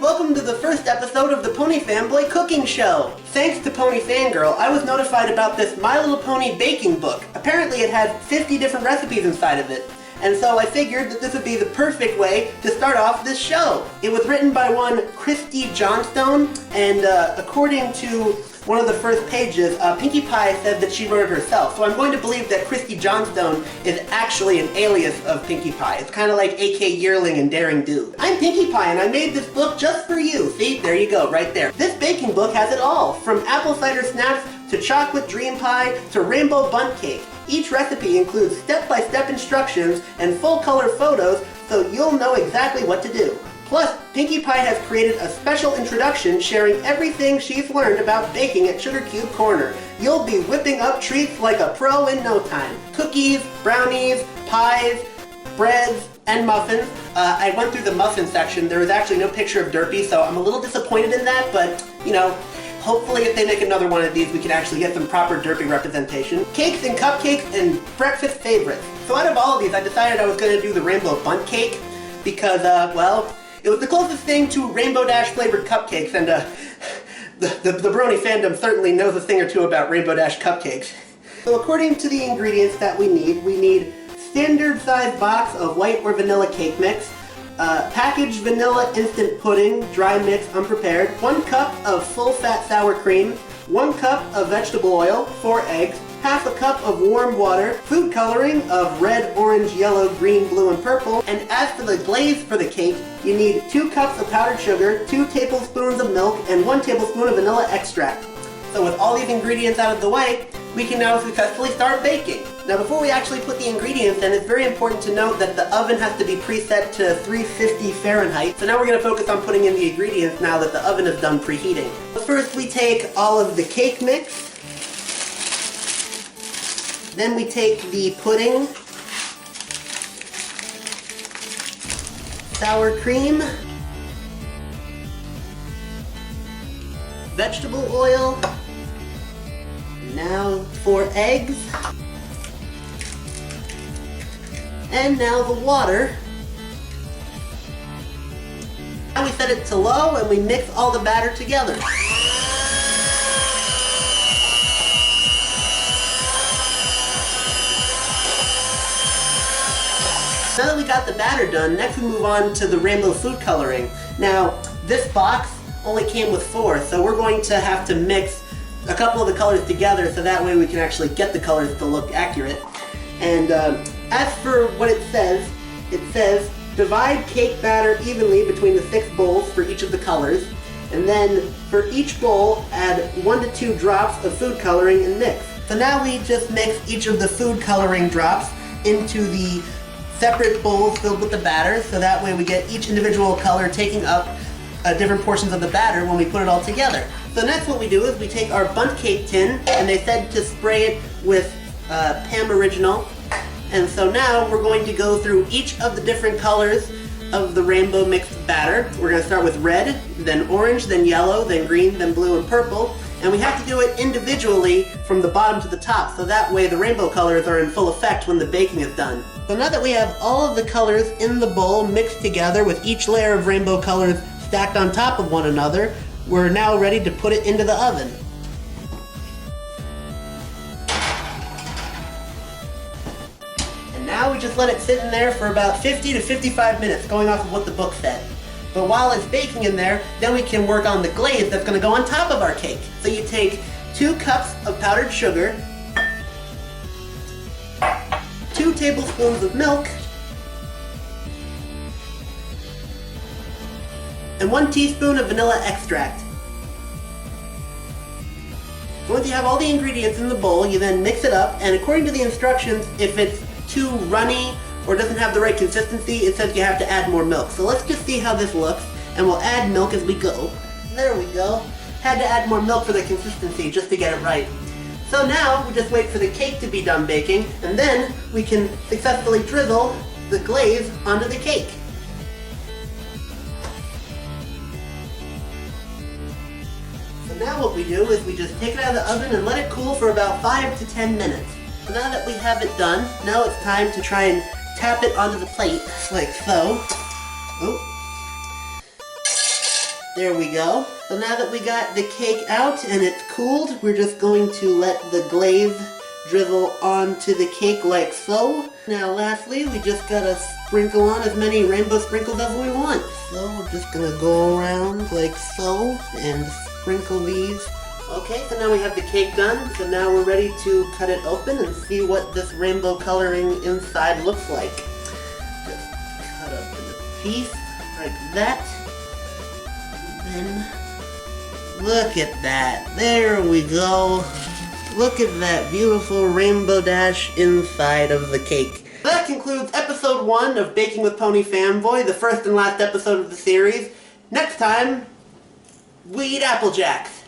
welcome to the first episode of the Pony Fanboy cooking show. Thanks to Pony Fangirl, I was notified about this My Little Pony baking book. Apparently it had 50 different recipes inside of it. And so I figured that this would be the perfect way to start off this show. It was written by one Christy Johnstone, and according to one of the first pages, Pinkie Pie said that she wrote it herself. So I'm going to believe that Christy Johnstone is actually an alias of Pinkie Pie. It's kind of like A.K. Yearling and Daring Do. I'm Pinkie Pie and I made this book just for you. See, there you go, right there. This baking book has it all, from apple cider snaps to chocolate dream pie to Rainbow Bundt Cake. Each recipe includes step-by-step instructions and full-color photos so you'll know exactly what to do. Plus, Pinkie Pie has created a special introduction sharing everything she's learned about baking at Sugar Cube Corner. You'll be whipping up treats like a pro in no time. Cookies, brownies, pies, breads, and muffins. I went through the muffin section. There was actually no picture of Derpy, so I'm a little disappointed in that, but, you know, hopefully if they make another one of these, we can actually get some proper Derpy representation. Cakes and cupcakes and breakfast favorites. So out of all of these, I decided I was going to do the Rainbow Bundt Cake because, well, it was the closest thing to Rainbow Dash flavored cupcakes, and the Brony fandom certainly knows a thing or two about Rainbow Dash cupcakes. So according to the ingredients that we need standard size box of white or vanilla cake mix, packaged vanilla instant pudding, dry mix unprepared, 1 cup of full fat sour cream, 1 cup of vegetable oil, 4 eggs, half a cup of warm water, food coloring of red, orange, yellow, green, blue, and purple, and as for the glaze for the cake, you need 2 cups of powdered sugar, 2 tablespoons of milk, and 1 tablespoon of vanilla extract. So with all these ingredients out of the way, we can now successfully start baking. Now before we actually put the ingredients in, it's very important to note that the oven has to be preset to 350 Fahrenheit. So now we're going to focus on putting in the ingredients now that the oven is done preheating. First we take all of the cake mix. Then we take the pudding, sour cream, vegetable oil, now 4 eggs, and now the water. Now we set it to low and we mix all the batter together. Now that we got the batter done, next we move on to the rainbow food coloring. Now, this box only came with 4, so we're going to have to mix a couple of the colors together so that way we can actually get the colors to look accurate. And as for what it says divide cake batter evenly between the 6 bowls for each of the colors, and then for each bowl add 1 to 2 drops of food coloring and mix. So now we just mix each of the food coloring drops into the separate bowls filled with the batter, so that way we get each individual color taking up different portions of the batter when we put it all together. So next what we do is we take our bundt cake tin, and they said to spray it with Pam Original. And so now we're going to go through each of the different colors of the rainbow mixed batter. We're going to start with red, then orange, then yellow, then green, then blue, and purple. And we have to do it individually from the bottom to the top, so that way the rainbow colors are in full effect when the baking is done. So now that we have all of the colors in the bowl mixed together with each layer of rainbow colors stacked on top of one another, we're now ready to put it into the oven. And now we just let it sit in there for about 50 to 55 minutes, going off of what the book said. But while it's baking in there, then we can work on the glaze that's going to go on top of our cake. So you take 2 cups of powdered sugar, 2 tablespoons of milk, and 1 teaspoon of vanilla extract. So once you have all the ingredients in the bowl, you then mix it up, and according to the instructions, if it's too runny or doesn't have the right consistency, it says you have to add more milk. So let's just see how this looks, and we'll add milk as we go. There we go. Had to add more milk for the consistency just to get it right. So now we just wait for the cake to be done baking, and then we can successfully drizzle the glaze onto the cake. So now what we do is we just take it out of the oven and let it cool for about 5 to 10 minutes. So now that we have it done, now it's time to try and tap it onto the plate, like so. Ooh. There we go. So now that we got the cake out and it's cooled, we're just going to let the glaze drizzle onto the cake like so. Now lastly, we just gotta sprinkle on as many rainbow sprinkles as we want. So we're just gonna go around like so and sprinkle these. Okay, so now we have the cake done. So now we're ready to cut it open and see what this rainbow coloring inside looks like. Just cut up a piece like that. Then look at that. There we go. Look at that beautiful rainbow dash inside of the cake. That concludes episode 1 of Baking with Pony Fanboy, the first and last episode of the series. Next time, we eat Apple Jacks.